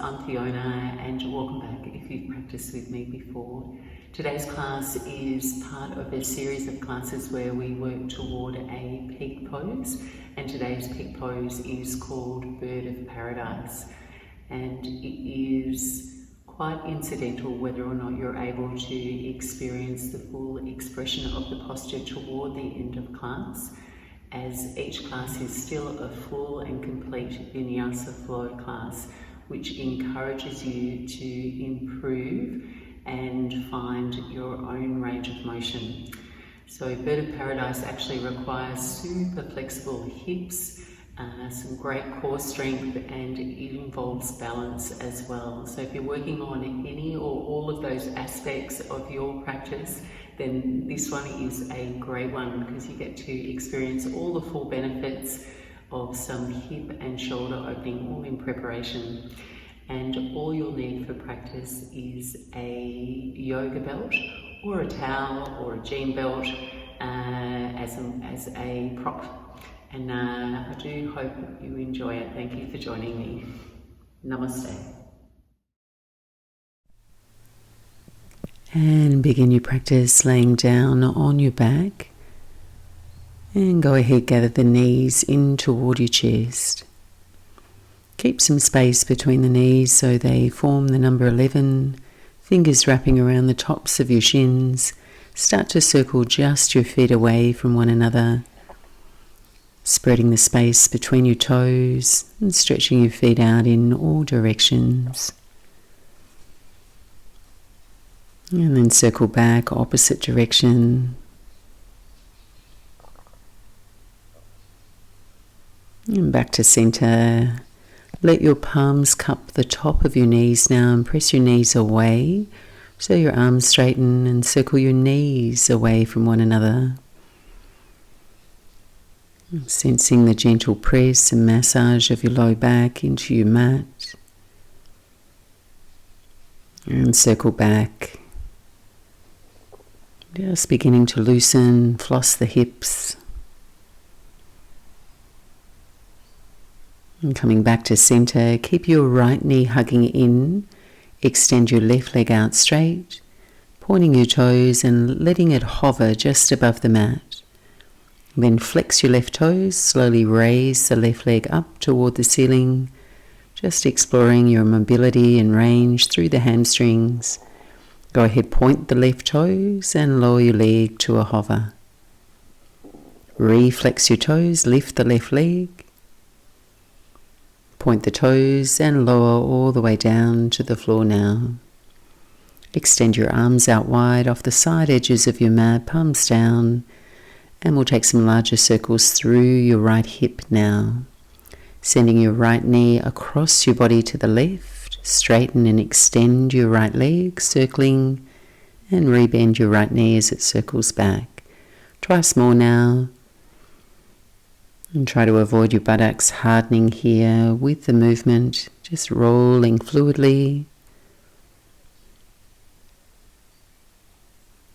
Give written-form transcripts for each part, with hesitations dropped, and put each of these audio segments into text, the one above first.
I'm Fiona and welcome back if you've practiced with me before. Today's class is part of a series of classes where we work toward a peak pose, and today's peak pose is called Bird of Paradise, and it is quite incidental whether or not you're able to experience the full expression of the posture toward the end of class, as each class is still a full and complete Vinyasa flow class, which encourages you to improve and find your own range of motion. So Bird of Paradise actually requires super flexible hips, some great core strength, and it involves balance as well. So if you're working on any or all of those aspects of your practice, then this one is a great one because you get to experience all the full benefits of some hip and shoulder opening, all in preparation. And all you'll need for practice is a yoga belt or a towel or a jean belt as a prop. And I do hope you enjoy it. Thank you for joining me. Namaste. And begin your practice laying down on your back, and go ahead, gather the knees in toward your chest. Keep some space between the knees so they form the number 11, fingers wrapping around the tops of your shins. Start to circle just your feet away from one another, spreading the space between your toes and stretching your feet out in all directions. And then circle back opposite direction. And back to center. Let your palms cup the top of your knees now and press your knees away so your arms straighten, and circle your knees away from one another. Sensing the gentle press and massage of your low back into your mat. And circle back. Just beginning to loosen, floss the hips. And coming back to center, keep your right knee hugging in. Extend your left leg out straight, pointing your toes and letting it hover just above the mat. Then flex your left toes, slowly raise the left leg up toward the ceiling, just exploring your mobility and range through the hamstrings. Go ahead, point the left toes and lower your leg to a hover. Reflex your toes, lift the left leg. Point the toes and lower all the way down to the floor now. Extend your arms out wide off the side edges of your mat, palms down, and we'll take some larger circles through your right hip now. Sending your right knee across your body to the left. Straighten and extend your right leg, circling, and rebend your right knee as it circles back. Twice more now. And try to avoid your buttocks hardening here with the movement, just rolling fluidly.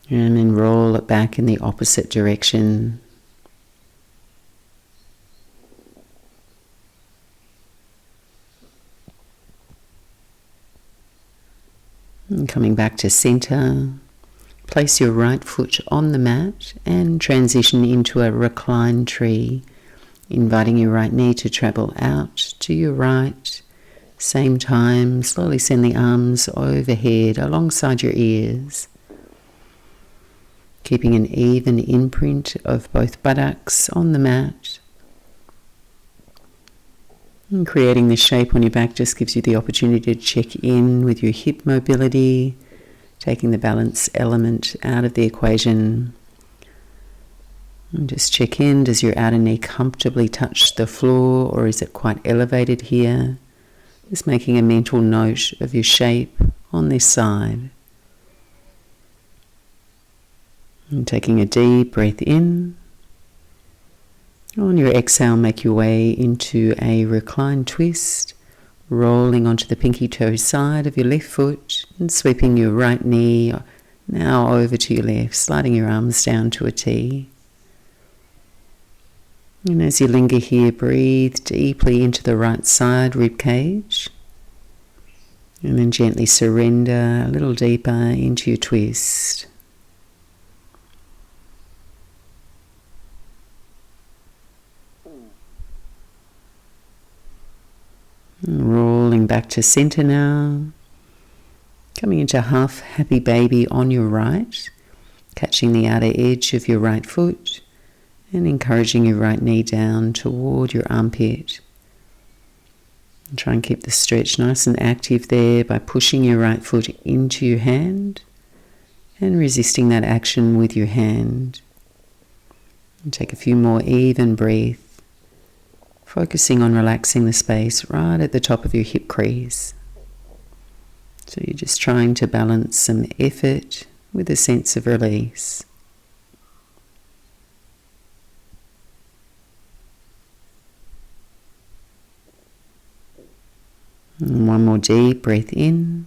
And then roll it back in the opposite direction. And coming back to center, place your right foot on the mat and transition into a Recline Tree, inviting your right knee to travel out to your right. Same time, slowly send the arms overhead alongside your ears, keeping an even imprint of both buttocks on the mat. And creating the shape on your back just gives you the opportunity to check in with your hip mobility, taking the balance element out of the equation. And just check in, does your outer knee comfortably touch the floor, or is it quite elevated here? Just making a mental note of your shape on this side. And taking a deep breath in. On your exhale, make your way into a Reclined Twist, rolling onto the pinky toe side of your left foot and sweeping your right knee now over to your left, sliding your arms down to a T. And as you linger here, breathe deeply into the right side rib cage. And then gently surrender a little deeper into your twist. And rolling back to center now. Coming into half happy baby on your right. Catching the outer edge of your right foot. And encouraging your right knee down toward your armpit. And try and keep the stretch nice and active there by pushing your right foot into your hand and resisting that action with your hand. And take a few more even breaths, focusing on relaxing the space right at the top of your hip crease. So you're just trying to balance some effort with a sense of release. And one more deep breath in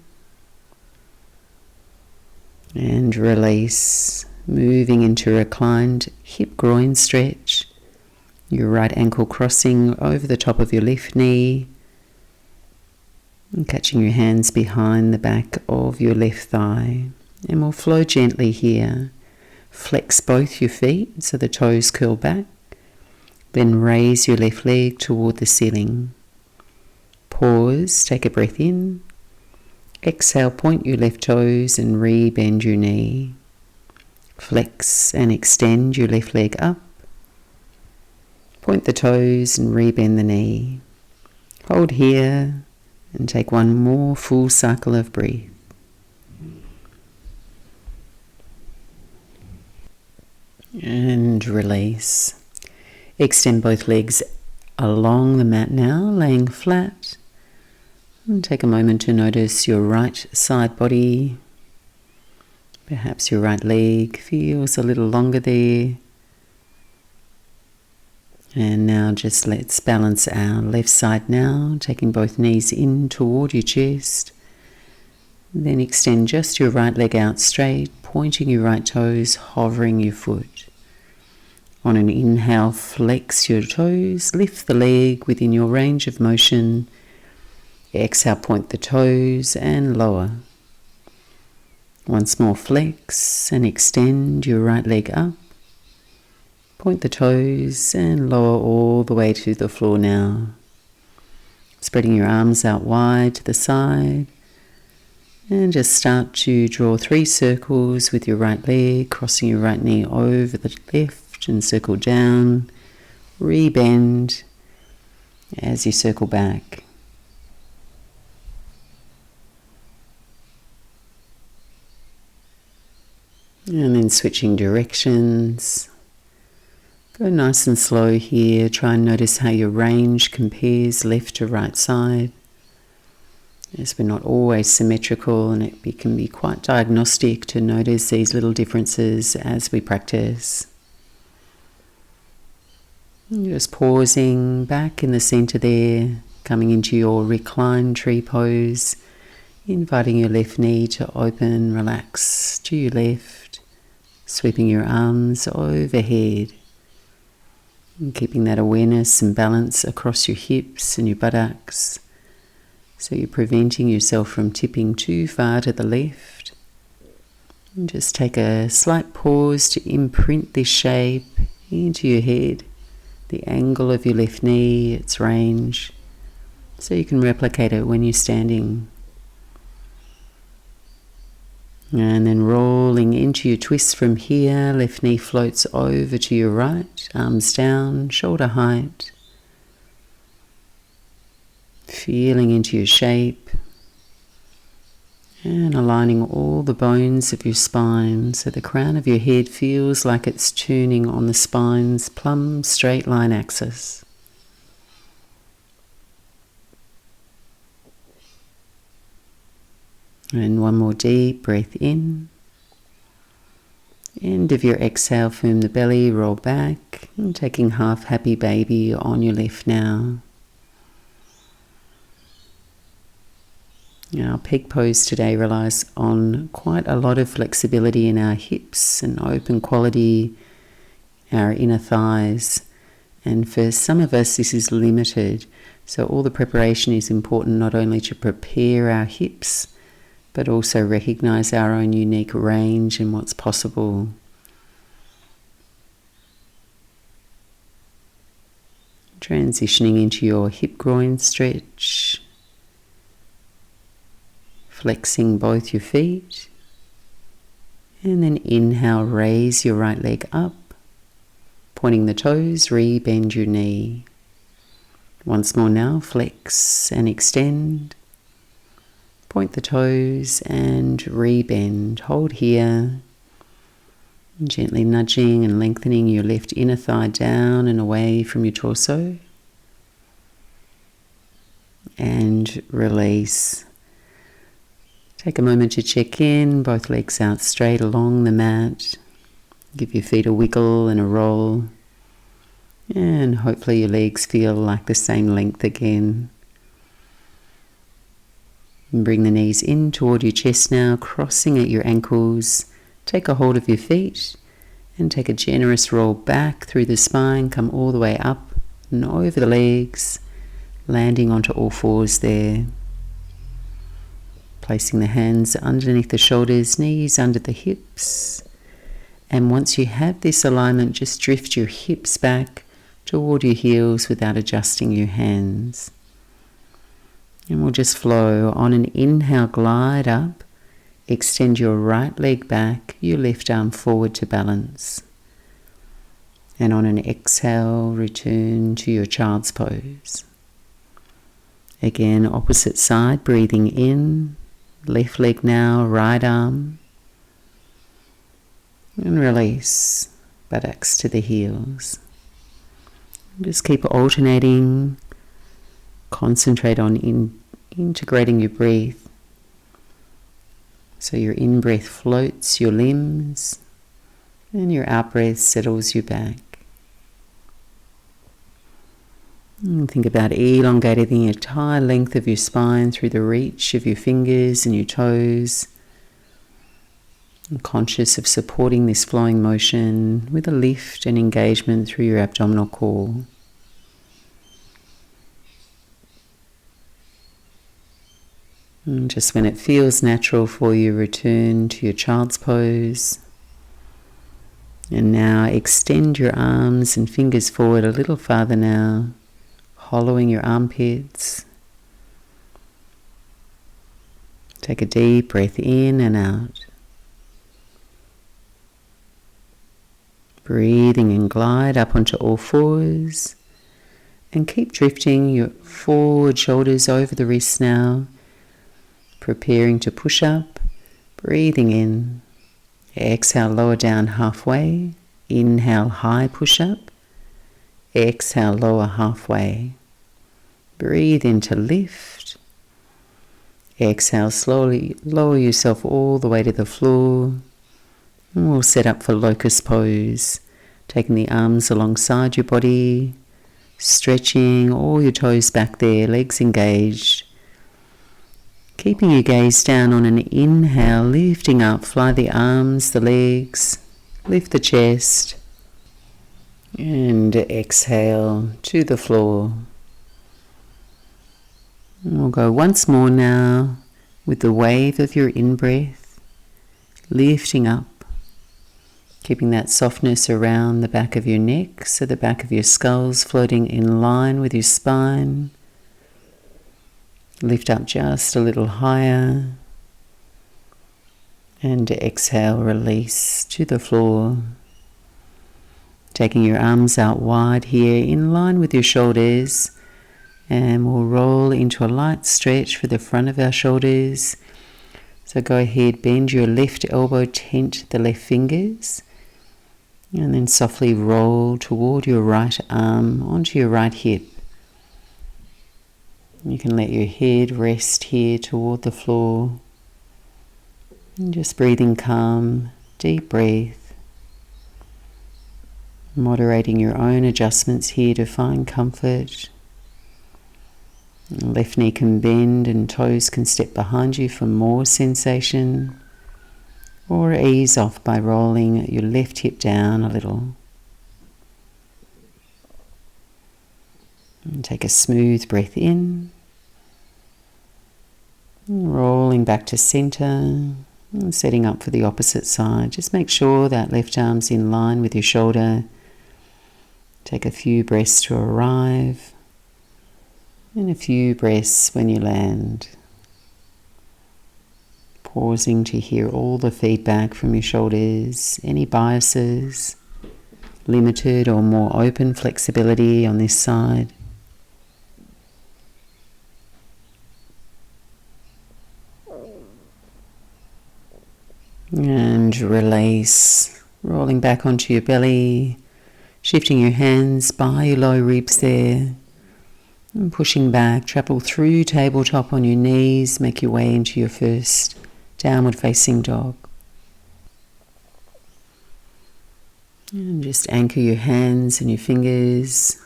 and release, moving into reclined hip groin stretch. Your right ankle crossing over the top of your left knee and catching your hands behind the back of your left thigh. And we'll flow gently here. Flex both your feet so the toes curl back. Then raise your left leg toward the ceiling. Pause, take a breath in. Exhale, point your left toes and re-bend your knee. Flex and extend your left leg up. Point the toes and re-bend the knee. Hold here and take one more full cycle of breath. And release. Extend both legs along the mat now, laying flat. And take a moment to notice your right side body. Perhaps your right leg feels a little longer there. And now just let's balance our left side now, taking both knees in toward your chest. Then extend just your right leg out straight, pointing your right toes, hovering your foot. On an inhale, flex your toes, lift the leg within your range of motion. Exhale, point the toes and lower. Once more, flex and extend your right leg up. Point the toes and lower all the way to the floor now. Spreading your arms out wide to the side. And just start to draw 3 circles with your right leg, crossing your right knee over the left and circle down. Re-bend as you circle back. And then switching directions. Go nice and slow here. Try and notice how your range compares left to right side. As we're not always symmetrical, and it can be quite diagnostic to notice these little differences as we practice. And just pausing back in the center there, coming into your Recline Tree pose, inviting your left knee to open, relax to your left, sweeping your arms overhead, and keeping that awareness and balance across your hips and your buttocks. So you're preventing yourself from tipping too far to the left. And just take a slight pause to imprint this shape into your head, the angle of your left knee, its range, so you can replicate it when you're standing. And then rolling into your twist from here, left knee floats over to your right, arms down, shoulder height. Feeling into your shape and aligning all the bones of your spine so the crown of your head feels like it's tuning on the spine's plumb straight line axis. And one more deep breath in. End of your exhale, firm the belly, roll back, and taking half happy baby on your left now. Our peak pose today relies on quite a lot of flexibility in our hips and open quality, our inner thighs, And for some of us, this is limited. So all the preparation is important, not only to prepare our hips, but also recognize our own unique range and what's possible. Transitioning into your hip groin stretch. Flexing both your feet. And then inhale, raise your right leg up. Pointing the toes, re-bend your knee. Once more now, flex and extend. Point the toes and re-bend. Hold here. Gently nudging and lengthening your left inner thigh down and away from your torso. And release. Take a moment to check in, both legs out straight along the mat. Give your feet a wiggle and a roll. And hopefully your legs feel like the same length again. And bring the knees in toward your chest now, crossing at your ankles. Take a hold of your feet and take a generous roll back through the spine. Come all the way up and over the legs, landing onto all fours there. Placing the hands underneath the shoulders, knees under the hips. And once you have this alignment, just drift your hips back toward your heels without adjusting your hands. And we'll just flow. On an inhale, glide up. Extend your right leg back, your left arm forward to balance. And on an exhale, return to your child's pose. Again, opposite side, breathing in. Left leg now, right arm. And release, buttocks to the heels. Just keep alternating. Concentrate on integrating your breath. So your in-breath floats your limbs and your out-breath settles you back. And think about elongating the entire length of your spine through the reach of your fingers and your toes. And conscious of supporting this flowing motion with a lift and engagement through your abdominal core. And just when it feels natural for you, return to your child's pose. And now extend your arms and fingers forward a little farther now, hollowing your armpits. Take a deep breath in and out. Breathing and glide up onto all fours. And keep drifting your forward shoulders over the wrists now. Preparing to push up, breathing in. Exhale, lower down halfway. Inhale, high push up. Exhale, lower halfway. Breathe in to lift. Exhale, slowly lower yourself all the way to the floor. And we'll set up for Locust Pose. Taking the arms alongside your body. Stretching all your toes back there, legs engaged. Keeping your gaze down on an inhale, lifting up, fly the arms, the legs, lift the chest, and exhale to the floor. And we'll go once more now with the wave of your in-breath, lifting up, keeping that softness around the back of your neck, so the back of your skull's floating in line with your spine. Lift up just a little higher and exhale, release to the floor. Taking your arms out wide here in line with your shoulders, and we'll roll into a light stretch for the front of our shoulders. So go ahead, bend your left elbow, tent the left fingers, and then softly roll toward your right arm onto your right hip. You can let your head rest here toward the floor. And just breathing calm, deep breath. Moderating your own adjustments here to find comfort. Left knee can bend and toes can step behind you for more sensation. Or ease off by rolling your left hip down a little. And take a smooth breath in. Rolling back to center. And setting up for the opposite side. Just make sure that left arm's in line with your shoulder. Take a few breaths to arrive. And a few breaths when you land. Pausing to hear all the feedback from your shoulders, any biases, limited or more open flexibility on this side. And release, rolling back onto your belly, shifting your hands by your low ribs there, and pushing back, travel through tabletop on your knees, make your way into your first downward facing dog. And just anchor your hands and your fingers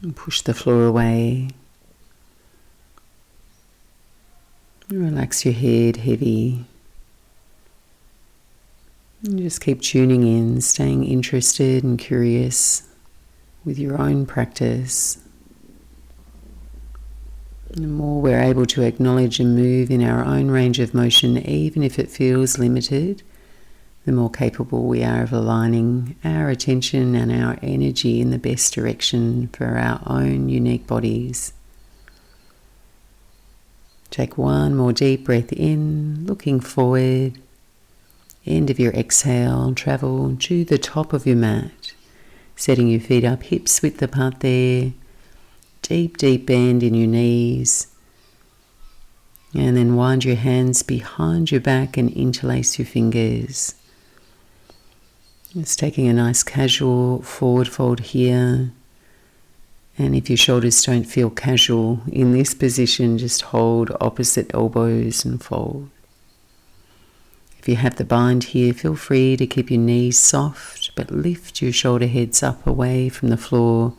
and push the floor away. Relax your head heavy. And just keep tuning in, staying interested and curious with your own practice. The more we're able to acknowledge and move in our own range of motion, even if it feels limited, the more capable we are of aligning our attention and our energy in the best direction for our own unique bodies. Take one more deep breath in, looking forward. End of your exhale, travel to the top of your mat, setting your feet up, hips width apart there. Deep, deep bend in your knees. And then wind your hands behind your back and interlace your fingers. Just taking a nice casual forward fold here. And if your shoulders don't feel casual in this position, just hold opposite elbows and fold. If you have the bind here, feel free to keep your knees soft, but lift your shoulder heads up away from the floor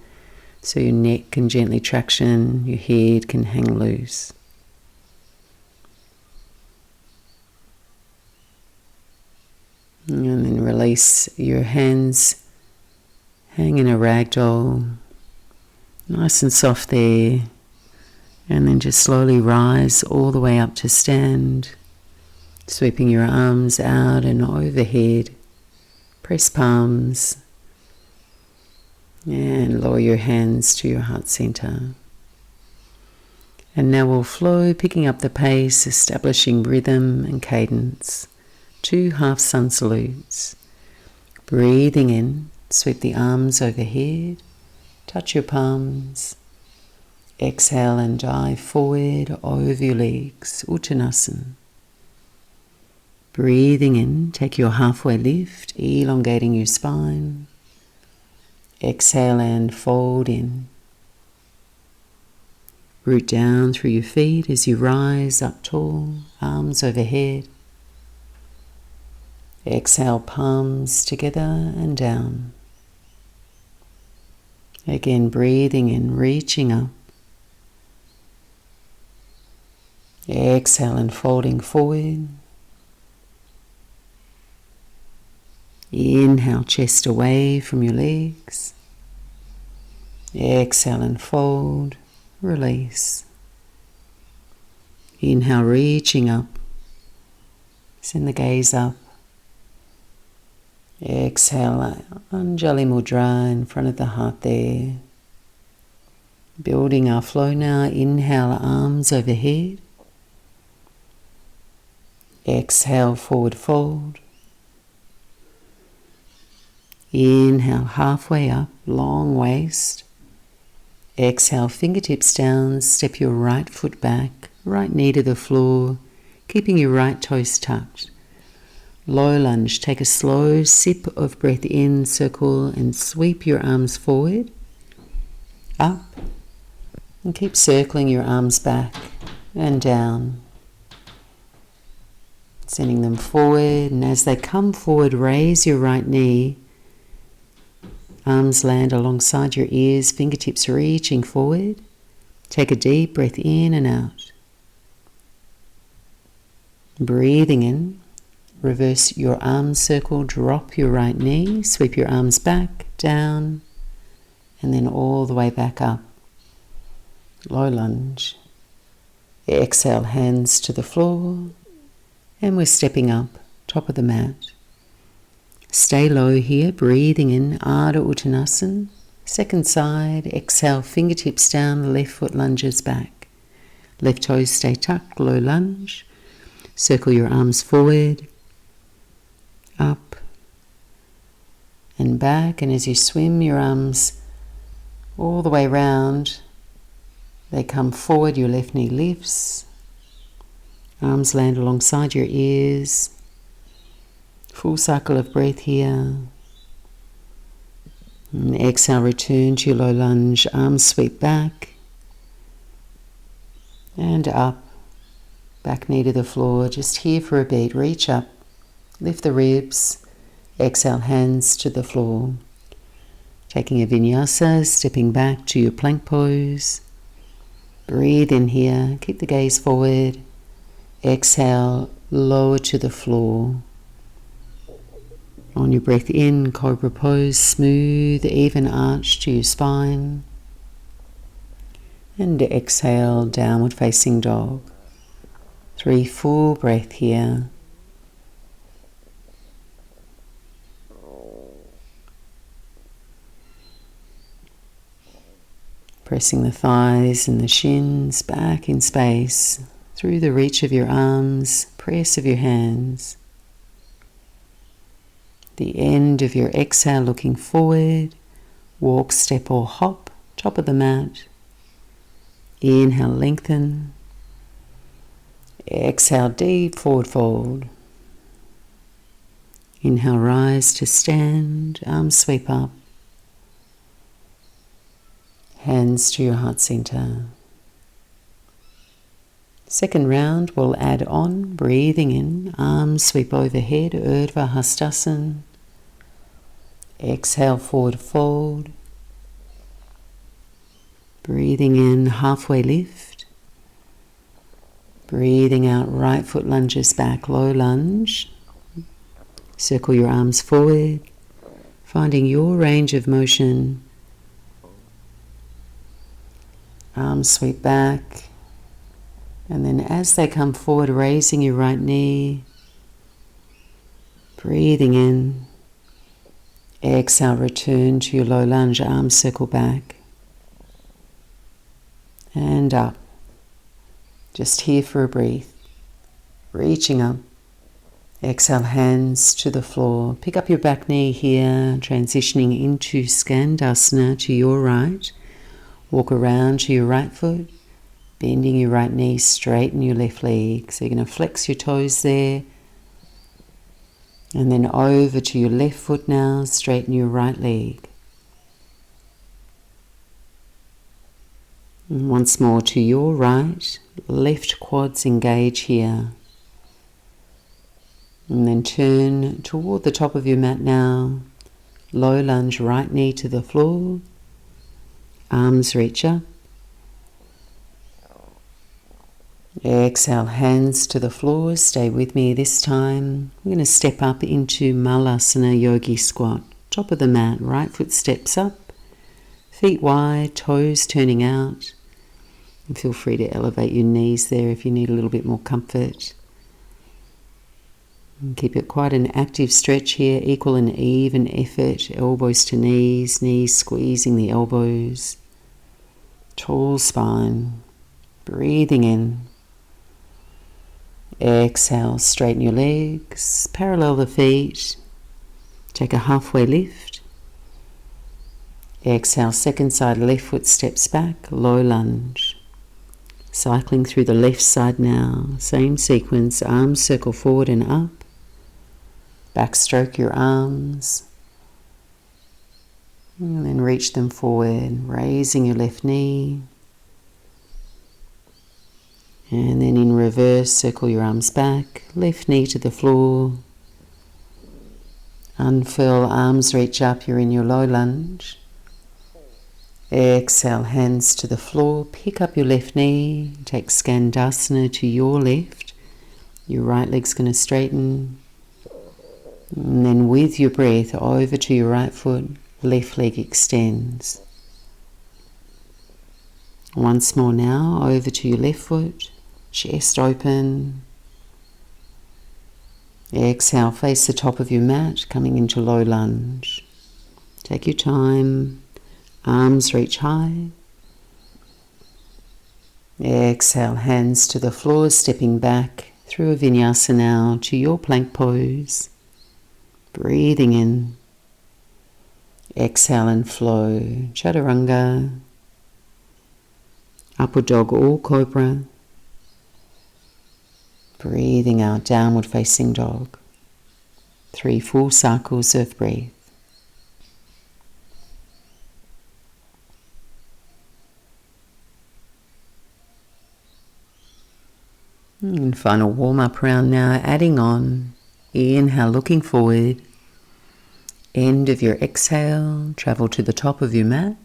so your neck can gently traction, your head can hang loose. And then release your hands, hang in a ragdoll, nice and soft there. And then just slowly rise all the way up to stand, sweeping your arms out and overhead. Press palms. And lower your hands to your heart center. And now we'll flow, picking up the pace, establishing rhythm and cadence. 2 half sun salutes. Breathing in, sweep the arms overhead, touch your palms. Exhale and dive forward over your legs, Uttanasana. Breathing in, take your halfway lift, elongating your spine. Exhale and fold in. Root down through your feet as you rise up tall, arms overhead. Exhale, palms together and down. Again, breathing in, reaching up. Exhale and folding forward. Inhale, chest away from your legs. Exhale and fold, release. Inhale, reaching up. Send the gaze up. Exhale, Anjali Mudra in front of the heart there. Building our flow now. Inhale, arms overhead. Exhale, forward fold. Inhale, halfway up, long waist. Exhale, fingertips down, step your right foot back, right knee to the floor, keeping your right toes tucked. Low lunge, take a slow sip of breath in, circle and sweep your arms forward, up, and keep circling your arms back and down. Sending them forward, and as they come forward, raise your right knee. Arms land alongside your ears, fingertips reaching forward. Take a deep breath in and out. Breathing in, reverse your arm circle, drop your right knee, sweep your arms back, down, and then all the way back up. low lunge. Exhale, hands to the floor, and we're stepping up, top of the mat. Stay low here, breathing in Ardha Uttanasana. Second side, exhale, fingertips down, left foot lunges back. Left toes stay tucked, low lunge. Circle your arms forward, up and back, and as you swim your arms all the way round, they come forward, your left knee lifts, arms land alongside your ears. Full cycle of breath here. And exhale, return to your low lunge, arms sweep back and up, back knee to the floor, just here for a beat, reach up, lift the ribs, exhale, hands to the floor. Taking a vinyasa, stepping back to your plank pose. Breathe in here, keep the gaze forward, exhale, lower to the floor. On your breath in, cobra pose, smooth, even arch to your spine. And exhale, downward facing dog. 3 full breath here. Pressing the thighs and the shins back in space, through the reach of your arms, press of your hands. The end of your exhale, looking forward, walk, step or hop, top of the mat. Inhale, lengthen. Exhale, deep forward fold. Inhale, rise to stand, arms sweep up. Hands to your heart center. Second round, we'll add on, breathing in, arms sweep overhead, Urdhva Hastasana. Exhale, forward fold. Breathing in, halfway lift. Breathing out, right foot lunges back, low lunge. Circle your arms forward, finding your range of motion. Arms sweep back. And then as they come forward, raising your right knee. Breathing in. Exhale, return to your low lunge, arms circle back. And up. Just here for a breath. Reaching up. Exhale, hands to the floor. Pick up your back knee here, transitioning into Skandasana to your right. Walk around to your right foot, bending your right knee, straighten your left leg. So you're going to flex your toes there. And then over to your left foot now, straighten your right leg. And once more to your right, left quads engage here. And then turn toward the top of your mat now. Low lunge, right knee to the floor. Arms reach up. Exhale, hands to the floor. Stay with me this time. We're going to step up into Malasana Yogi squat. Top of the mat, right foot steps up. Feet wide, toes turning out. And feel free to elevate your knees there if you need a little bit more comfort. And keep it quite an active stretch here, equal and even effort, elbows to knees, knees squeezing the elbows. Tall spine, breathing in. Exhale, straighten your legs, parallel the feet, take a halfway lift. Exhale, second side, left foot steps back, low lunge. Cycling through the left side now, same sequence, arms circle forward and up. Backstroke your arms. And then reach them forward, raising your left knee. And then in reverse, circle your arms back, left knee to the floor. Unfurl, arms reach up, you're in your low lunge. Exhale, hands to the floor, pick up your left knee, take Skandasana to your left. Your right leg's going to straighten. And then with your breath, over to your right foot, left leg extends. Once more now, over to your left foot, chest open. Exhale, face the top of your mat, coming into low lunge. Take your time, arms reach high. Exhale, hands to the floor, stepping back through a Vinyasa now to your plank pose. Breathing in. Exhale and flow. Chaturanga. Upward dog or cobra. Breathing out, downward facing dog. 3 full cycles of breath. And final warm-up round now, adding on. Inhale, looking forward. End of your exhale, travel to the top of your mat.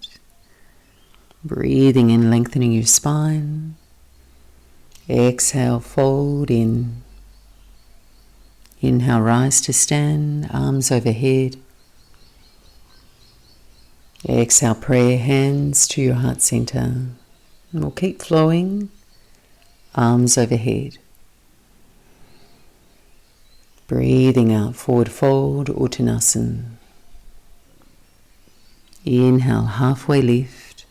Breathing in, lengthening your spine. Exhale, fold in. Inhale, rise to stand, arms overhead. Exhale, prayer hands to your heart center. And we'll keep flowing. Arms overhead. Breathing out, forward fold, Uttanasana. Inhale, halfway lift.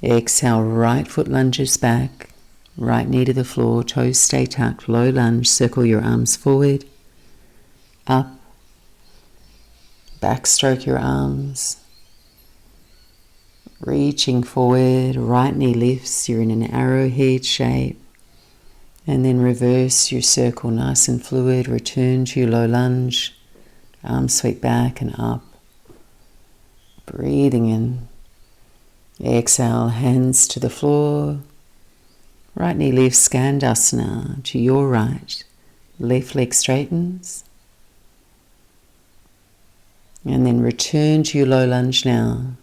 Exhale, right foot lunges back. Right knee to the floor, toes stay tucked, low lunge, circle your arms forward. Up. Backstroke your arms. Reaching forward, right knee lifts, you're in an arrowhead shape. And then reverse your circle, nice and fluid, return to your low lunge. Arms sweep back and up. Breathing in. Exhale, hands to the floor. Right knee lifts, Skandasana to your right. Left leg straightens. And then return to your low lunge now.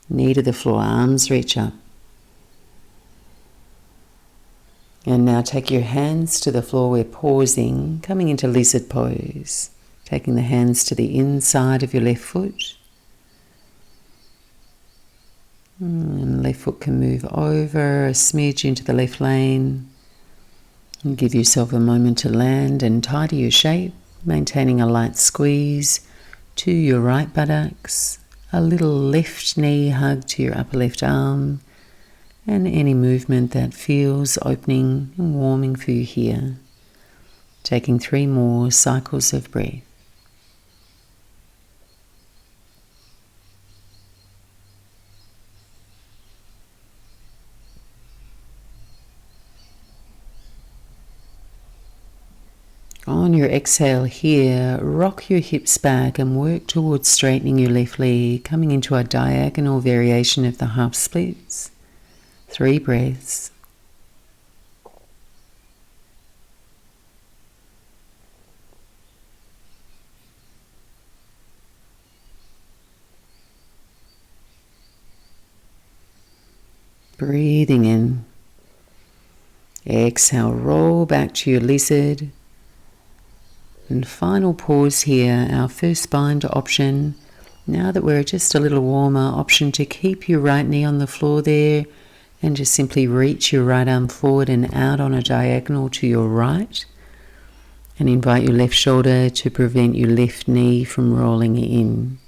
Knee to the floor, arms reach up. And now take your hands to the floor, we're pausing, coming into lizard pose. Taking the hands to the inside of your left foot. And left foot can move over a smidge into the left lane. And give yourself a moment to land and tidy your shape, maintaining a light squeeze to your right buttocks. A little left knee hug to your upper left arm, and any movement that feels opening and warming for you here. Taking 3 more cycles of breath. On your exhale here, rock your hips back and work towards straightening your left leg, coming into a diagonal variation of the half splits. 3 breaths. Breathing in. Exhale, roll back to your lizard. And final pause here, our first bind option. Now that we're just a little warmer, option to keep your right knee on the floor there and just simply reach your right arm forward and out on a diagonal to your right. And invite your left shoulder to prevent your left knee from rolling in.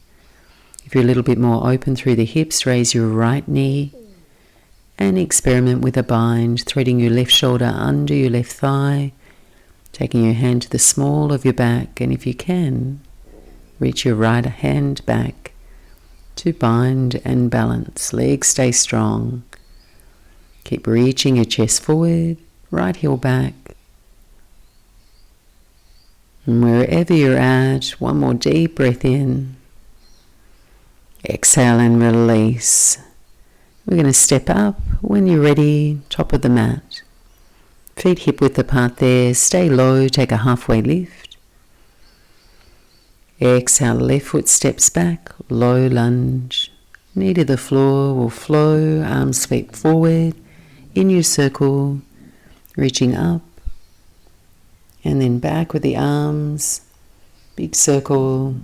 If you're a little bit more open through the hips, raise your right knee and experiment with a bind, threading your left shoulder under your left thigh. Taking your hand to the small of your back, and if you can, reach your right hand back to bind and balance. Legs stay strong. Keep reaching your chest forward, right heel back. And wherever you're at, one more deep breath in. Exhale and release. We're going to step up. When you're ready, top of the mat. Feet hip width apart there, stay low, take a halfway lift. Exhale, left foot steps back, low lunge. Knee to the floor will flow, arms sweep forward, in your circle, reaching up. And then back with the arms, big circle,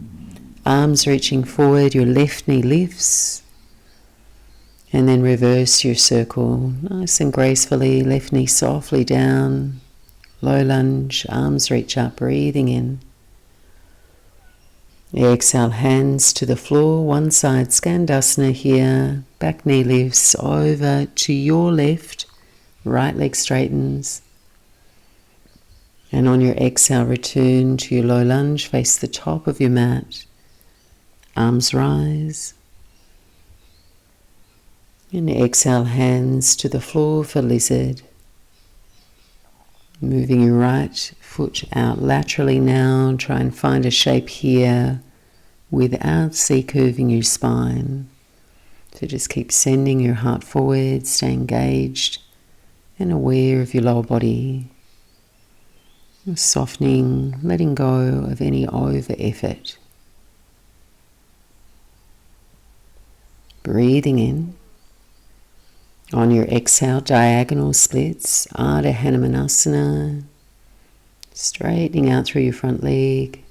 arms reaching forward, your left knee lifts. And then reverse your circle nice and gracefully. Left knee softly down. Low lunge, arms reach up, breathing in. Exhale, hands to the floor, one side, Skandasana here. Back knee lifts over to your left, right leg straightens. And on your exhale, return to your low lunge, face the top of your mat. Arms rise. And exhale, hands to the floor for lizard. Moving your right foot out laterally now. Try and find a shape here without C-curving your spine. So just keep sending your heart forward, stay engaged and aware of your lower body. Softening, letting go of any over effort. Breathing in. On your exhale, diagonal splits, Ardha Hanumanasana, straightening out through your front leg.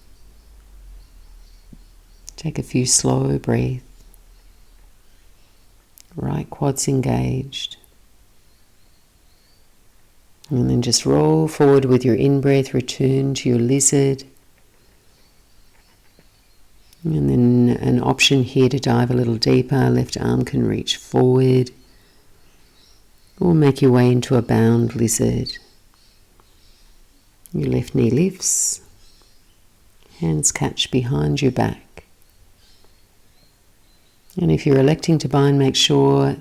Take a few slow breaths. Right quads engaged. And then just roll forward with your in-breath, return to your lizard. And then an option here to dive a little deeper, left arm can reach forward. Or make your way into a bound lizard. Your left knee lifts. Hands catch behind your back. And if you're electing to bind, make sure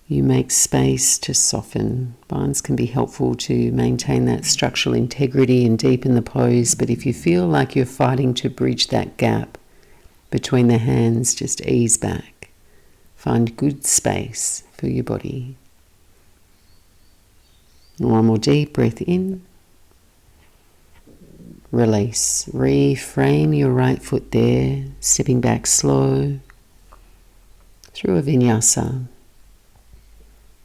you make space to soften. Binds can be helpful to maintain that structural integrity and deepen the pose, but if you feel like you're fighting to bridge that gap between the hands, just ease back. Find good space for your body. One more deep breath in. Release. Reframe your right foot there, stepping back slow through a Vinyasa.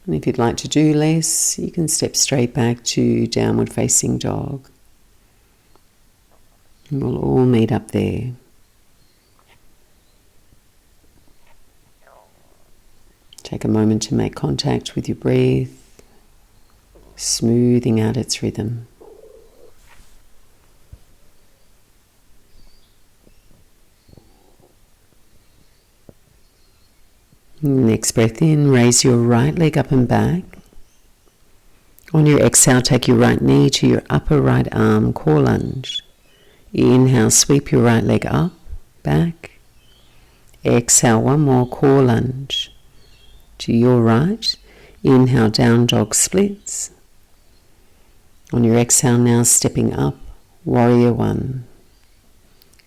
And if you'd like to do less, you can step straight back to downward facing dog. And we'll all meet up there. Take a moment to make contact with your breath, smoothing out its rhythm. Next breath in, raise your right leg up and back. On your exhale, take your right knee to your upper right arm, core lunge. Inhale, sweep your right leg up, back. Exhale, one more, core lunge. To your right, inhale, down dog splits. On your exhale now, stepping up, warrior one.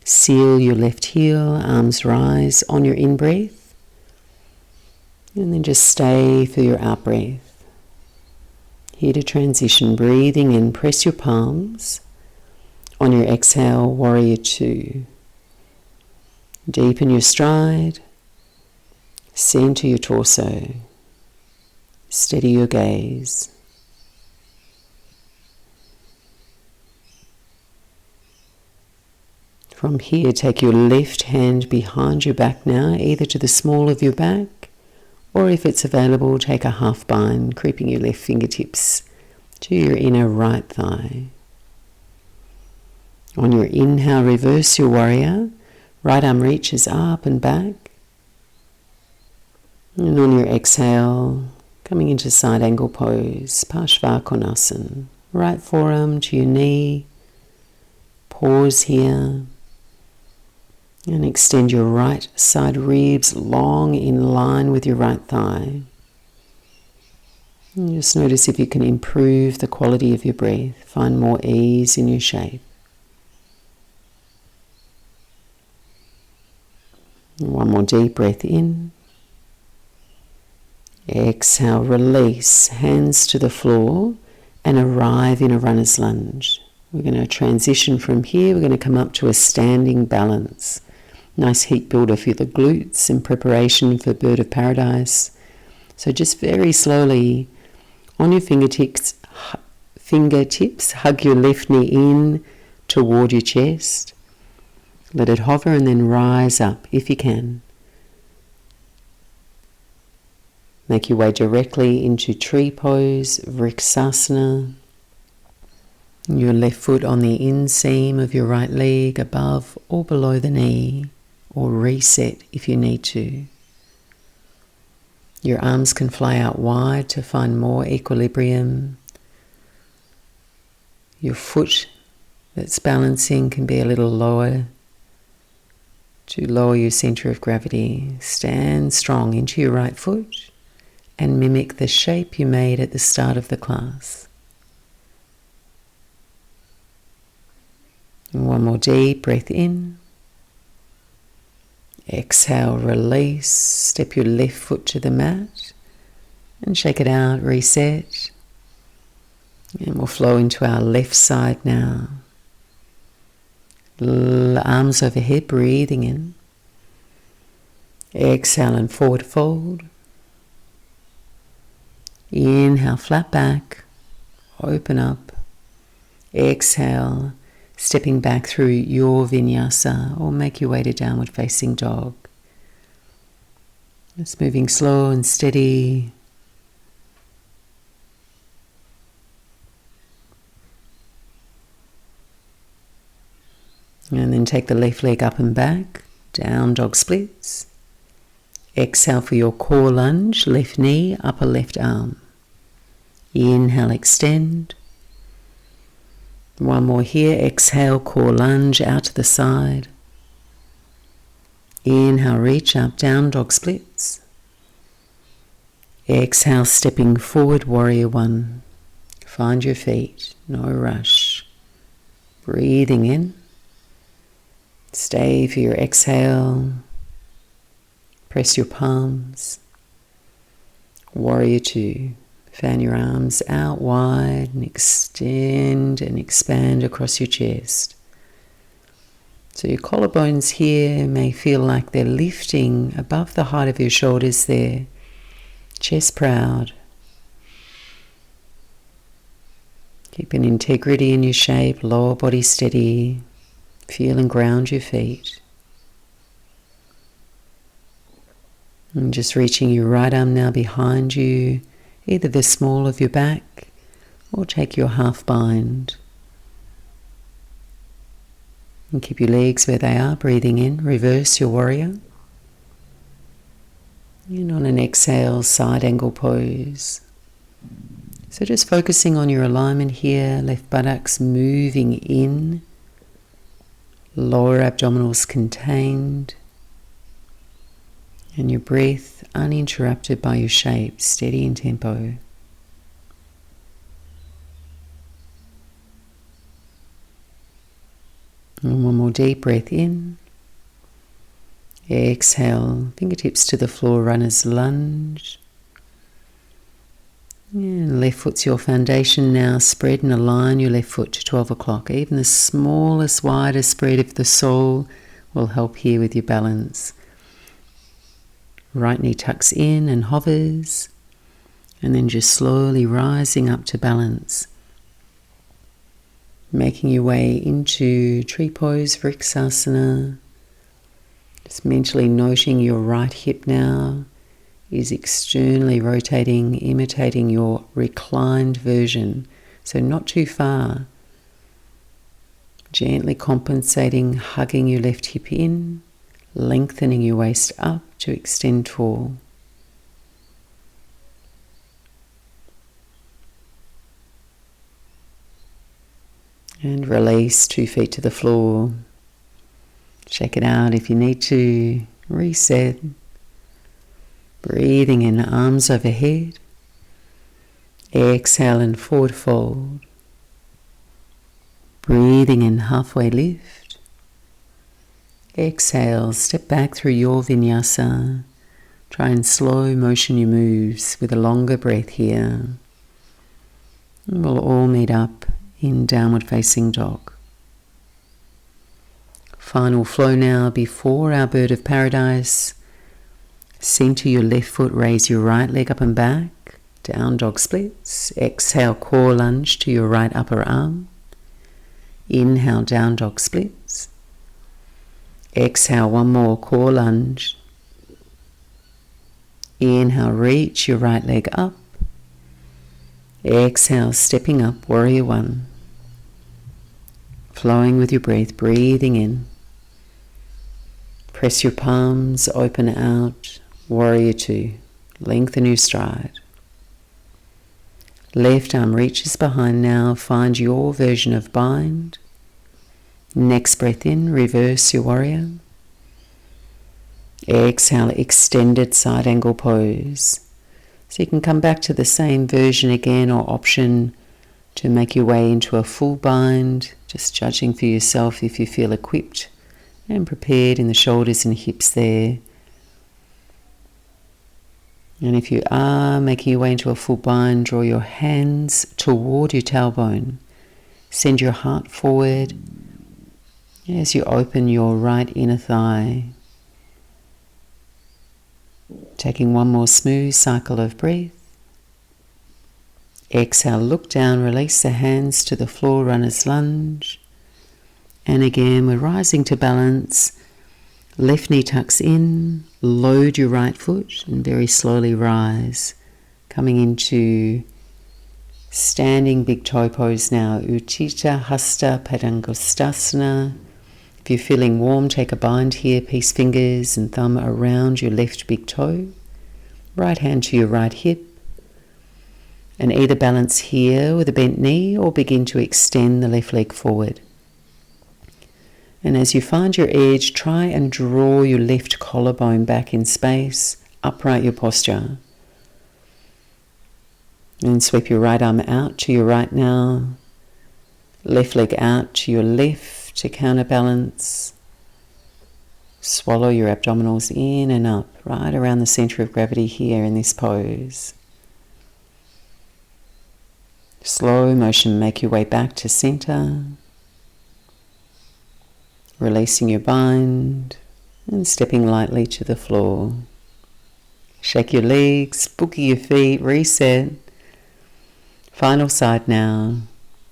Seal your left heel, arms rise on your in-breath. And then just stay for your out-breath. Here to transition, breathing in, press your palms. On your exhale, warrior two. Deepen your stride. Center your torso. Steady your gaze. From here, take your left hand behind your back now, either to the small of your back, or if it's available, take a half bind, creeping your left fingertips to your inner right thigh. On your inhale, reverse your warrior. Right arm reaches up and back. And on your exhale, coming into side angle pose, Parshvakonasana. Right forearm to your knee. Pause here. And extend your right side ribs long in line with your right thigh. And just notice if you can improve the quality of your breath. Find more ease in your shape. One more deep breath in. Exhale, release, hands to the floor and arrive in a runner's lunge. We're going to transition from here. We're going to come up to a standing balance. Nice heat builder for the glutes in preparation for bird of paradise. So just very slowly on your fingertips, hug your left knee in toward your chest. Let it hover and then rise up if you can. Make your way directly into tree pose, Vrksasana. Your left foot on the inseam of your right leg, above or below the knee, or reset if you need to. Your arms can fly out wide to find more equilibrium. Your foot that's balancing can be a little lower to lower your center of gravity. Stand strong into your right foot and mimic the shape you made at the start of the class. And one more deep breath in. Exhale, release. Step your left foot to the mat and shake it out, reset. And we'll flow into our left side now. Arms overhead, breathing in. Exhale and forward fold. Inhale, flat back, open up. Exhale, stepping back through your Vinyasa, or make your way to downward facing dog. Just moving slow and steady. And then take the left leg up and back, down dog splits. Exhale for your core lunge, left knee, upper left arm. Inhale, extend. One more here, exhale, core lunge out to the side. Inhale, reach up, down dog splits. Exhale, stepping forward, warrior one. Find your feet, no rush. Breathing in. Stay for your exhale. Press your palms. Warrior two. Fan your arms out wide and extend and expand across your chest. So your collarbones here may feel like they're lifting above the height of your shoulders there. Chest proud. Keep an integrity in your shape, lower body steady. Feel and ground your feet. And just reaching your right arm now behind you, either the small of your back or take your half bind. And keep your legs where they are, breathing in, reverse your warrior. And on an exhale, side angle pose. So just focusing on your alignment here, left buttocks moving in, lower abdominals contained, and your breath uninterrupted by your shape, steady in tempo. And one more deep breath in. Exhale, fingertips to the floor, runner's lunge. And left foot's your foundation now. Spread and align your left foot to 12 o'clock. Even the smallest, widest spread of the sole will help here with your balance. Right knee tucks in and hovers, and then just slowly rising up to balance. Making your way into tree pose, Vrksasana. Just mentally noting your right hip now is externally rotating, imitating your reclined version, so not too far. Gently compensating, hugging your left hip in, lengthening your waist up to extend tall. And release, 2 feet to the floor. Shake it out if you need to. Reset. Breathing in, arms overhead. Exhale and forward fold. Breathing in, halfway lift. Exhale, step back through your Vinyasa. Try and slow motion your moves with a longer breath here. And we'll all meet up in downward facing dog. Final flow now before our bird of paradise. Center your left foot, raise your right leg up and back. Down dog splits. Exhale, core lunge to your right upper arm. Inhale, down dog splits. Exhale, one more, core lunge. Inhale, reach your right leg up. Exhale, stepping up, warrior one. Flowing with your breath, breathing in. Press your palms, open out, warrior two. Lengthen your stride. Left arm reaches behind now, find your version of bind. Next breath in, reverse your warrior. Exhale, extended side angle pose. So you can come back to the same version again or option to make your way into a full bind, just judging for yourself if you feel equipped and prepared in the shoulders and hips there. And if you are making your way into a full bind, draw your hands toward your tailbone. Send your heart forward as you open your right inner thigh. Taking one more smooth cycle of breath. Exhale, look down, release the hands to the floor, runner's lunge. And again, we're rising to balance. Left knee tucks in, load your right foot and very slowly rise. Coming into standing big toe pose now, Utthita Hasta Padangusthasana. If you're feeling warm, take a bind here, peace fingers and thumb around your left big toe. Right hand to your right hip. And either balance here with a bent knee or begin to extend the left leg forward. And as you find your edge, try and draw your left collarbone back in space, upright your posture. And sweep your right arm out to your right now. Left leg out to your left to counterbalance. Swallow your abdominals in and up, right around the center of gravity here in this pose. Slow motion, make your way back to center. Releasing your bind and stepping lightly to the floor. Shake your legs, boogie your feet, reset. Final side now.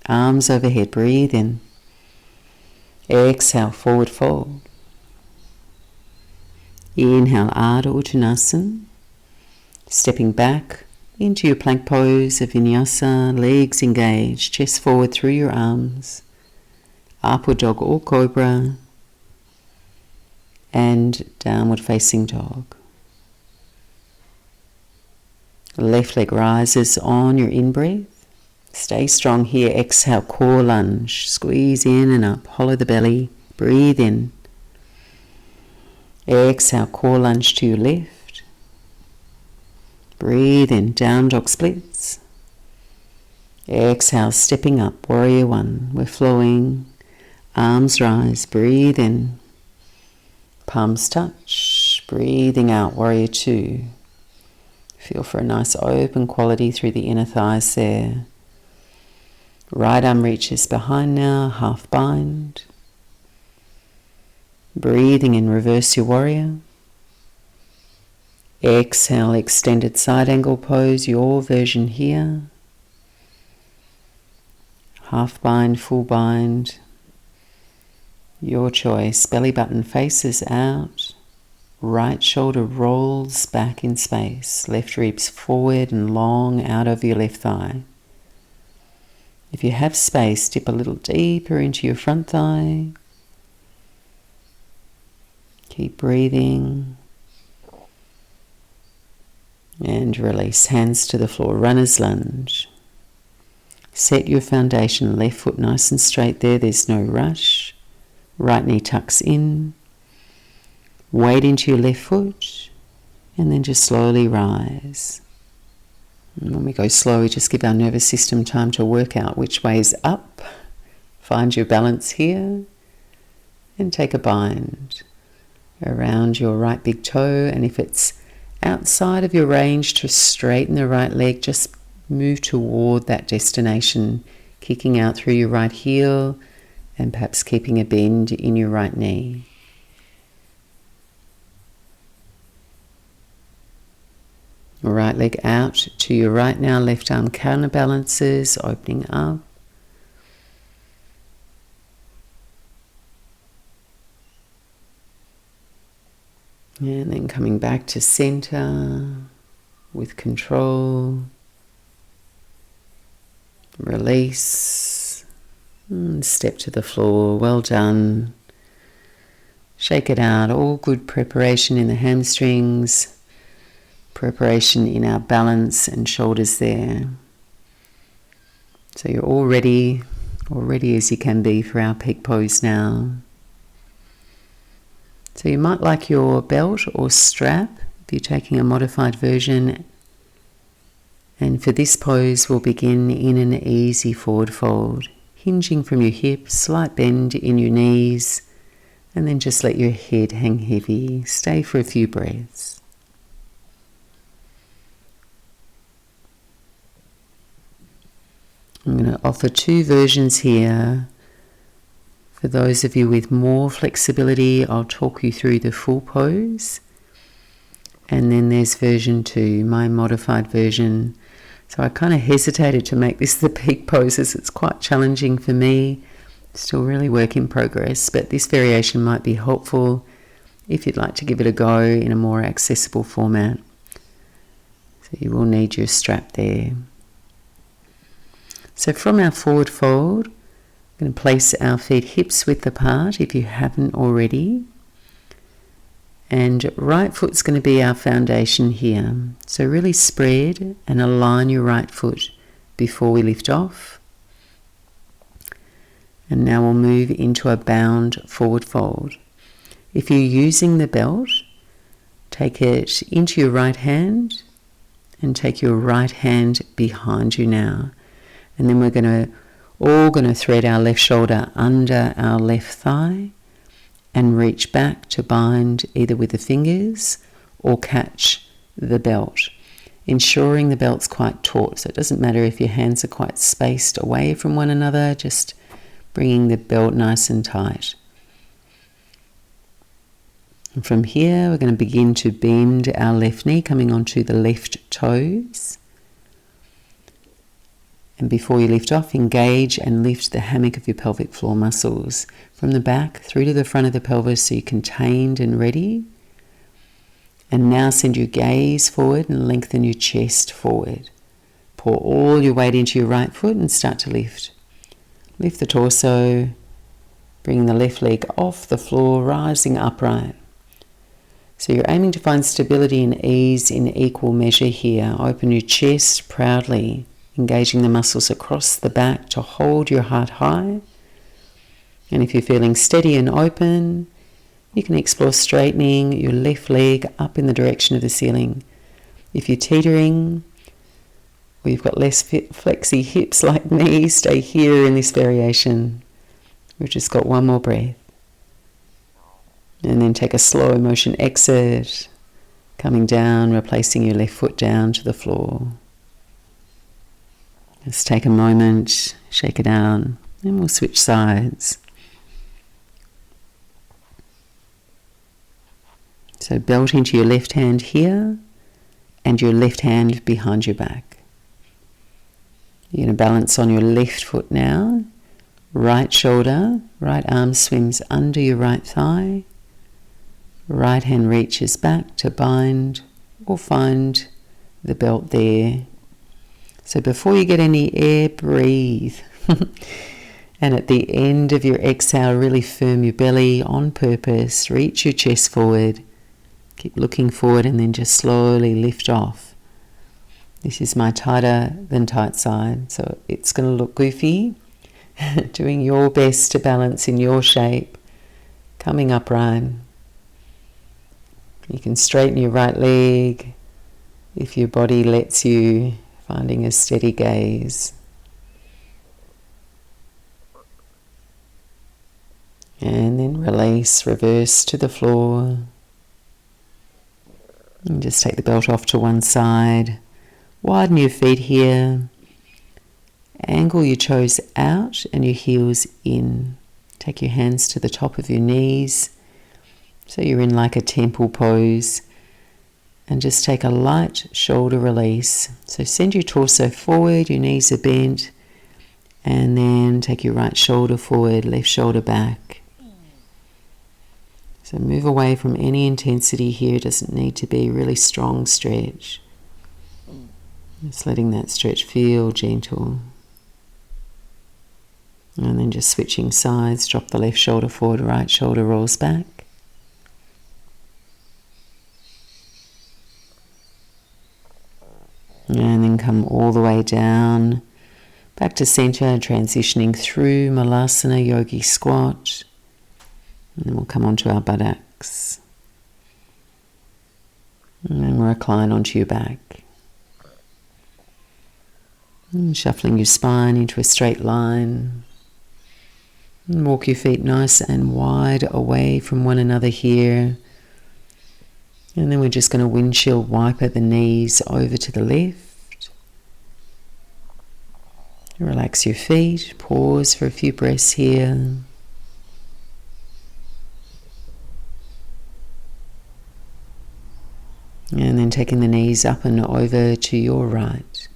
Arms overhead, breathe in. Exhale, forward fold. Inhale, Ardha Uttanasana. Stepping back into your plank pose of Vinyasa, legs engaged, chest forward through your arms. Upward dog or cobra. And downward facing dog. Left leg rises on your in-breath. Stay strong here. Exhale, core lunge. Squeeze in and up. Hollow the belly. Breathe in. Exhale, core lunge to your left. Breathe in. Down dog splits. Exhale, stepping up. Warrior one. We're flowing. Arms rise. Breathe in. Palms touch. Breathing out. Warrior two. Feel for a nice open quality through the inner thighs there. Right arm reaches behind now, half bind. Breathing in, reverse your warrior. Exhale, extended side angle pose, your version here. Half bind, full bind. Your choice. Belly button faces out. Right shoulder rolls back in space. Left ribs forward and long out over your left thigh. If you have space, dip a little deeper into your front thigh. Keep breathing. And release. Hands to the floor. Runner's lunge. Set your foundation. Left foot nice and straight there. There's no rush. Right knee tucks in. Weight into your left foot. And then just slowly rise. And when we go slow, we just give our nervous system time to work out which way is up. Find your balance here. And take a bind around your right big toe. And if it's outside of your range to straighten the right leg, just move toward that destination, kicking out through your right heel and perhaps keeping a bend in your right knee. Right leg out to your right now, left arm counterbalances, opening up. And then coming back to center, with control. Release. And step to the floor. Well done. Shake it out. All good preparation in the hamstrings. Preparation in our balance and shoulders there. So you're all ready as you can be for our peak pose now. So you might like your belt or strap if you're taking a modified version. And for this pose, we'll begin in an easy forward fold, hinging from your hips, slight bend in your knees, and then just let your head hang heavy. Stay for a few breaths. I'm going to offer two versions here. For those of you with more flexibility, I'll talk you through the full pose. And then there's version 2, my modified version. So I kind of hesitated to make this the peak pose as it's quite challenging for me. Still really work in progress, but this variation might be helpful if you'd like to give it a go in a more accessible format. So you will need your strap there. So from our forward fold, we're going to place our feet hips width apart if you haven't already. And right foot's going to be our foundation here. So really spread and align your right foot before we lift off. And now we'll move into a bound forward fold. If you're using the belt, take it into your right hand and take your right hand behind you now. And then we're all going to thread our left shoulder under our left thigh and reach back to bind either with the fingers or catch the belt, ensuring the belt's quite taut. So it doesn't matter if your hands are quite spaced away from one another, just bringing the belt nice and tight. And from here, we're going to begin to bend our left knee, coming onto the left toes. And before you lift off, engage and lift the hammock of your pelvic floor muscles from the back through to the front of the pelvis so you're contained and ready. And now send your gaze forward and lengthen your chest forward. Pour all your weight into your right foot and start to lift. Lift the torso, bring the left leg off the floor, rising upright. So you're aiming to find stability and ease in equal measure here. Open your chest proudly, engaging the muscles across the back to hold your heart high. And if you're feeling steady and open, you can explore straightening your left leg up in the direction of the ceiling. If you're teetering, or you've got less flexy hips like me, stay here in this variation. We've just got one more breath. And then take a slow motion exit, coming down, replacing your left foot down to the floor. Just take a moment, shake it out, and we'll switch sides. So belt into your left hand here, and your left hand behind your back. You're going to balance on your left foot now. Right shoulder, right arm swims under your right thigh. Right hand reaches back to bind or find the belt there. So before you get any air, breathe. And at the end of your exhale, really firm your belly on purpose. Reach your chest forward. Keep looking forward and then just slowly lift off. This is my tighter than tight side, so it's going to look goofy. Doing your best to balance in your shape. Coming upright. You can straighten your right leg if your body lets you, finding a steady gaze. And then release, reverse to the floor. And just take the belt off to one side. Widen your feet here. Angle your toes out and your heels in. Take your hands to the top of your knees. So you're in like a temple pose. And just take a light shoulder release. So send your torso forward, your knees are bent. And then take your right shoulder forward, left shoulder back. So move away from any intensity here. It doesn't need to be really strong stretch. Just letting that stretch feel gentle. And then just switching sides, drop the left shoulder forward, right shoulder rolls back. And then come all the way down, back to center, transitioning through Malasana, Yogi squat. And then we'll come onto our buttocks. And then recline onto your back. And shuffling your spine into a straight line. And walk your feet nice and wide away from one another here. And then we're just going to windshield wiper the knees over to the left. Relax your feet. Pause for a few breaths here. And then taking the knees up and over to your right.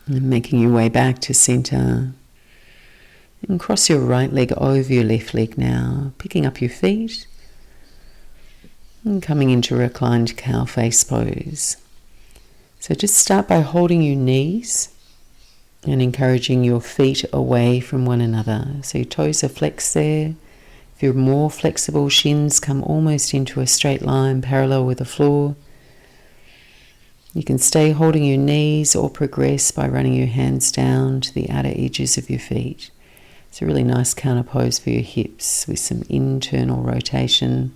And making your way back to center. And cross your right leg over your left leg now, picking up your feet and coming into Reclined Cow face pose. So just start by holding your knees and encouraging your feet away from one another. So your toes are flexed there. If you're more flexible, shins come almost into a straight line parallel with the floor. You can stay holding your knees or progress by running your hands down to the outer edges of your feet. It's a really nice counter pose for your hips with some internal rotation.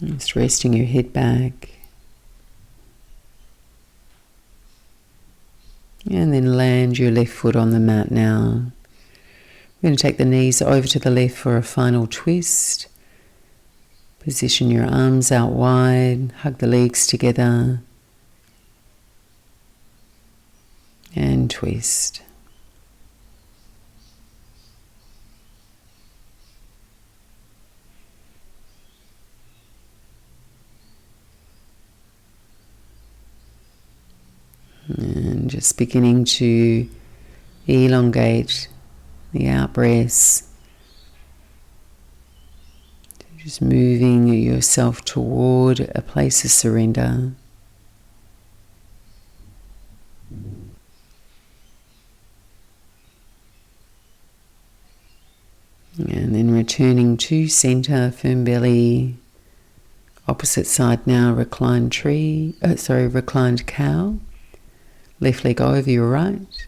Just resting your head back. And then land your left foot on the mat now. We're going to take the knees over to the left for a final twist. Position your arms out wide, hug the legs together, and twist. And just beginning to elongate the out breaths. Just moving yourself toward a place of surrender. And then returning to center, firm belly. Opposite side now, reclined reclined cow. Left leg over your right.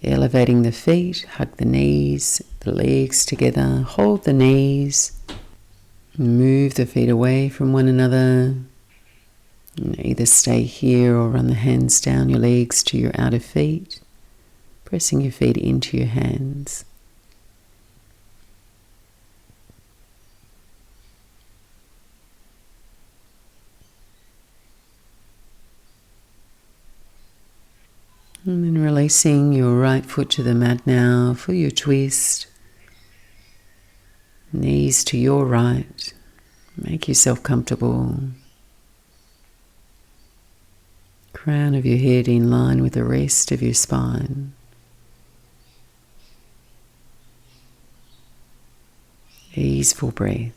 Elevating the feet, hug the knees, the legs together, hold the knees, move the feet away from one another. Either stay here or run the hands down your legs to your outer feet, pressing your feet into your hands. And then releasing your right foot to the mat now for your twist. Knees to your right. Make yourself comfortable. Crown of your head in line with the rest of your spine. Easeful breath.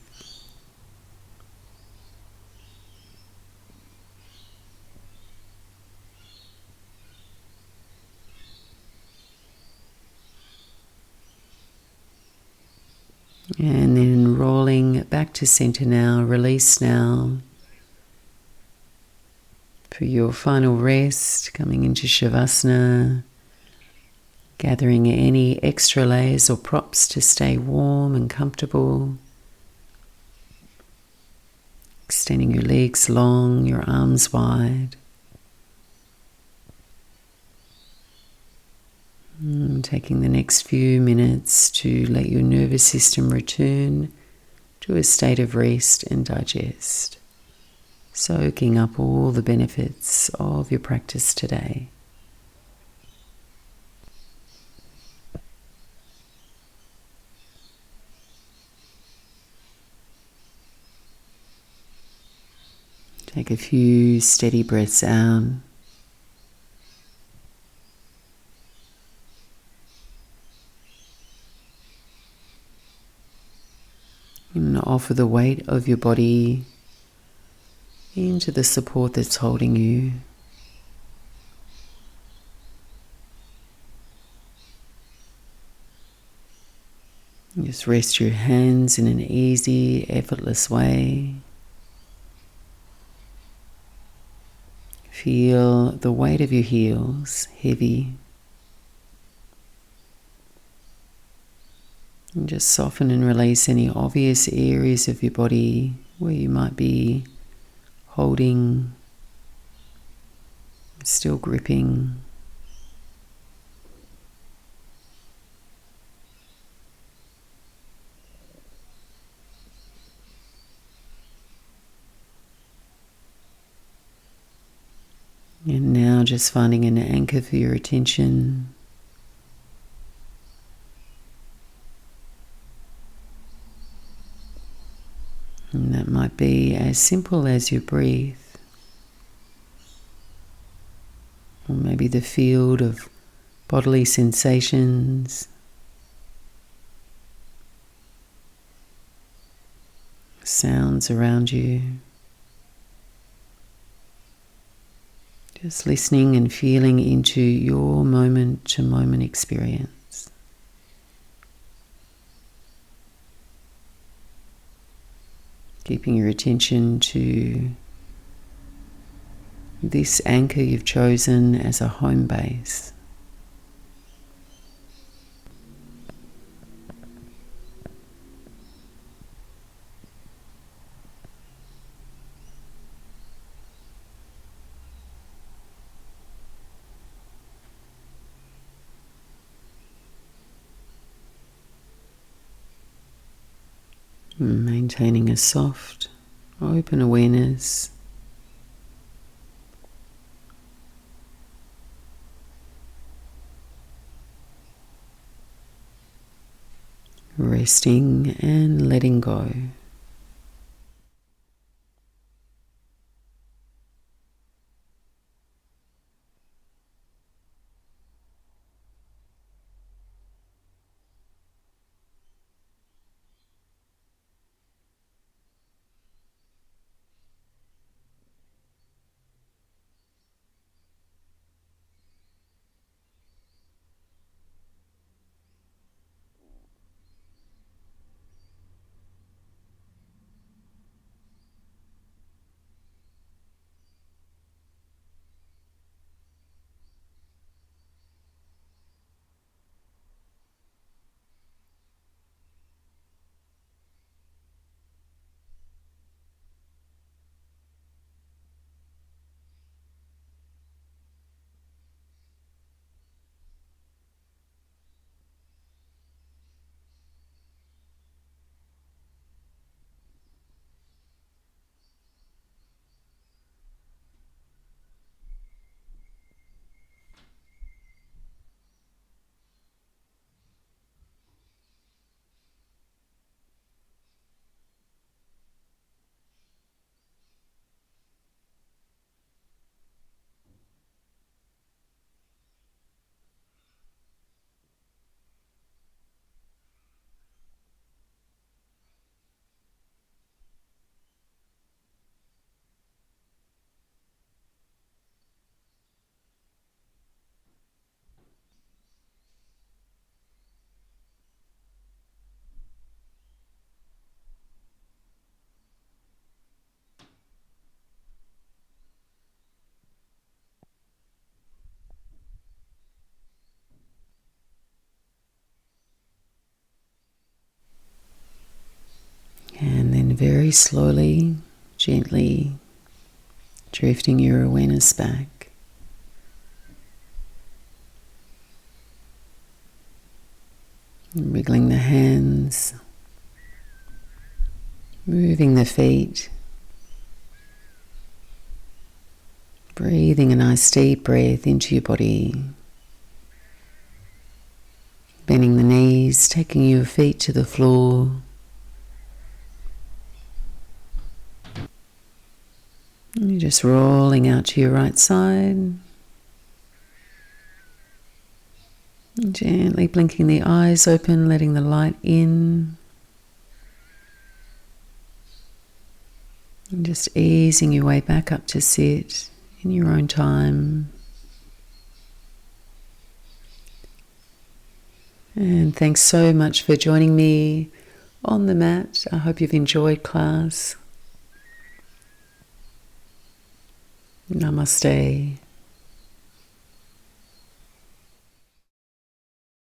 And then rolling back to center now, release now. For your final rest, coming into Shavasana, gathering any extra layers or props to stay warm and comfortable. Extending your legs long, your arms wide. Taking the next few minutes to let your nervous system return to a state of rest and digest, soaking up all the benefits of your practice today. Take a few steady breaths out. And offer the weight of your body into the support that's holding you. Just rest your hands in an easy, effortless way. Feel the weight of your heels heavy. And just soften and release any obvious areas of your body where you might be holding, still gripping. And now just finding an anchor for your attention. And that might be as simple as your breath, or maybe the field of bodily sensations, sounds around you. Just listening and feeling into your moment-to-moment experience. Keeping your attention to this anchor you've chosen as a home base. Maintaining a soft, open awareness. Resting and letting go. And then very slowly, gently drifting your awareness back. Wriggling the hands, moving the feet, breathing a nice deep breath into your body, bending the knees, taking your feet to the floor, And you're just rolling out to your right side. Gently blinking the eyes open, letting the light in. And just easing your way back up to sit in your own time. And thanks so much for joining me on the mat. I hope you've enjoyed class. Namaste.